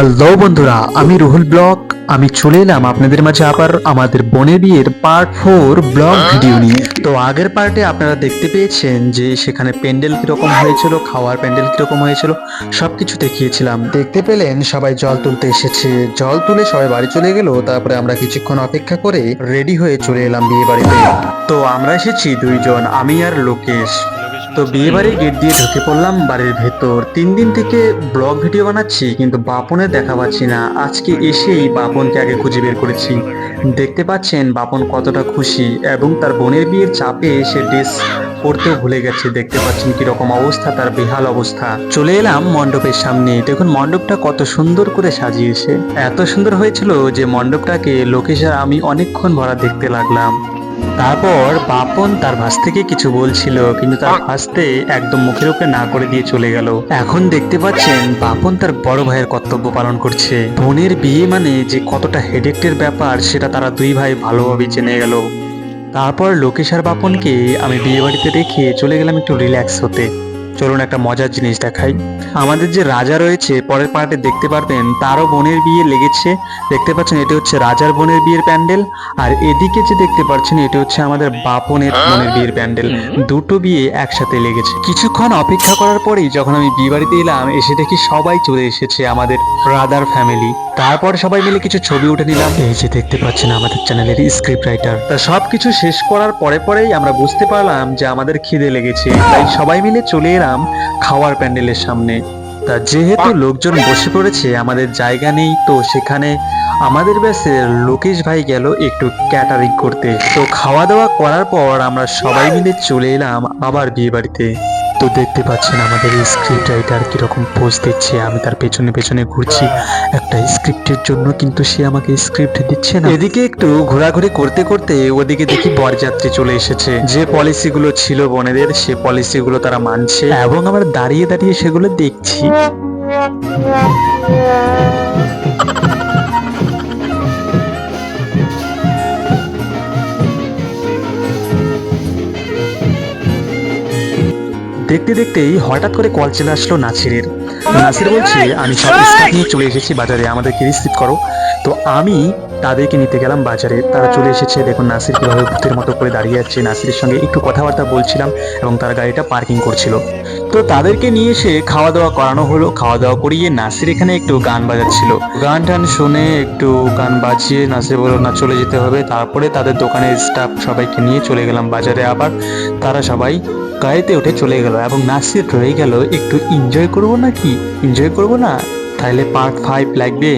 Hello বন্ধুরা, আমি Ruhul blog. আমি চলে এলাম আপনাদের মাঝে আবার আমাদের বোনের বিয়ের পার্ট 4 ব্লগ ভিডিও নিয়ে। তো আগের পার্টে আপনারা দেখতে পেয়েছেন যে সেখানে প্যান্ডেল কিরকম হয়েছিল, খাওয়ার প্যান্ডেল কিরকম হয়েছিল, সবকিছু দেখিয়েছিলাম। দেখতে পেলেন সবাই জল তুলতে এসেছে, জল তুলে সবাই বাড়ি চলে গেল। তারপরে আমরা কিছুক্ষণ অপেক্ষা করে রেডি হয়ে চলে এলাম বিয়ে বাড়িতে। তো আমরা এসেছি দুইজন, আমি আর লোকেশ। তো বিয়ে বাড়ির গেট দিয়ে ঢুকে পড়লাম বাড়ির ভেতর। 3 দিন থেকে ব্লগ ভিডিও বানাচ্ছি কিন্তু বাপনের দেখা পাচ্ছি না। আজকে এসেই বাপনকে আগে খুঁজে বের করেছি। দেখতে পাচ্ছেন বাপন কতটা খুশি এবং তার বোনের বিয়ের চাপে সে ড্রেস পরতেও ভুলে গেছে। দেখতে পাচ্ছেন কিরকম অবস্থা, তার বেহাল অবস্থা। চলে এলাম মণ্ডপের সামনে। দেখুন মণ্ডপটা কত সুন্দর করে সাজিয়েছে। এত সুন্দর হয়েছিল যে মণ্ডপটাকে লোকেশ আর আমি অনেকক্ষণ ভরা দেখতে লাগলাম। তারপর বাপন তার ভাস থেকে কিছু বলছিল কিন্তু তার ভাসতে একদম মুখের উপরে না করে দিয়ে চলে গেল। এখন দেখতে পাচ্ছেন বাপন তার বড় ভাইয়ের কর্তব্য পালন করছে। বোনের বিয়ে মানে যে কতটা হেডেক্টের ব্যাপার সেটা তারা দুই ভাই ভালোভাবে জেনে গেল। তারপর লোকেশ আর বাপনকে আমি বিয়ে বাড়িতে রেখে চলে গেলাম একটু রিল্যাক্স হতে। চলুন একটা মজার জিনিস দেখাই। আমাদের যে রাজা রয়েছে পরের পার্টে দেখতে পারবেন, তারও বোনের বিয়ে লেগেছে। দেখতে পাচ্ছেন এটা হচ্ছে রাজার বোনের বিয়ের প্যান্ডেল, আর এদিকে যে দেখতে পাচ্ছেন এটা হচ্ছে আমাদের বাপনের বোনের বিয়ের প্যান্ডেল। দুটো বিয়ে একসাথে লেগেছে। কিছুক্ষণ অপেক্ষা করার পরেই যখন আমি বিয়ে বাড়িতে এলাম, এসে দেখি সবাই চলে এসেছে, আমাদের ব্রাদার ফ্যামিলি। তারপর সবাই মিলে কিছু ছবি উঠে নিলাম। এই যে দেখতে পাচ্ছেন আমাদের চ্যানেলের স্ক্রিপ্ট রাইটার। তা সবকিছু শেষ করার পরেই আমরা বুঝতে পারলাম যে আমাদের খিদে লেগেছে, তাই সবাই মিলে চলে এলাম খাওয়ার প্যান্ডেলের সামনে। তা যেহেতু লোকজন বসে পড়েছে, আমাদের জায়গা নেই, তো সেখানে আমাদের ব্যাচের লোকেশ ভাই গেল একটু ক্যাটারিং করতে। তো খাওয়া দাওয়া করার পর আমরা সবাই মিলে চলে এলাম আবার বিয়ে বাড়িতে। তো দেখতে পাচ্ছেন আমাদের স্ক্রিপ্ট রাইটার কিরকম পোজ দিচ্ছে, আমি তার পেছনে পেছনে ঘুরছি একটা স্ক্রিপ্টের জন্য, কিন্তু সে আমাকে স্ক্রিপ্ট দিচ্ছে না। এদিকে একটু ঘোরাঘুরি করতে করতে ওদিকে দেখি বরযাত্রী চলে এসেছে। যে পলিসিগুলো ছিল বোনেদের সে পলিসিগুলো তারা মানছে এবং আমরা দাঁড়িয়ে দাঁড়িয়ে সেগুলো দেখছি। দেখতে দেখতেই হঠাৎ করে কল চলে আসলো নাসিরের। নাসির বলছে আমি সব স্টাফ নিয়ে চলে এসেছি বাজারে, আমাদেরকে রিসিভ করো। তো আমি তাদেরকে নিতে গেলাম বাজারে। তারা চলে এসেছে। দেখুন নাসির কিভাবে ভূতের মতো করে দাঁড়িয়ে আছে। নাসিরের সঙ্গে একটু কথাবার্তা বলছিলাম এবং তার গাড়িটা পার্কিং করছিল। তো তাদেরকে নিয়ে এসে খাওয়া দাওয়া করানো হলো। খাওয়া দাওয়া করিয়ে নাসির এখানে একটু গান বাজাচ্ছিল। গান টান শুনে একটু গান বাজিয়ে নাসির বলল না চলে যেতে হবে। তারপরে তাদের দোকানের স্টাফ সবাইকে নিয়ে চলে গেলাম বাজারে। আবার তারা সবাই গাড়িতে উঠে চলে গেল এবং নাসির রয়ে গেল একটু এনজয় করবো নাকি, এনজয় করবো না, তাহলে পার্ট 5 লাগবে।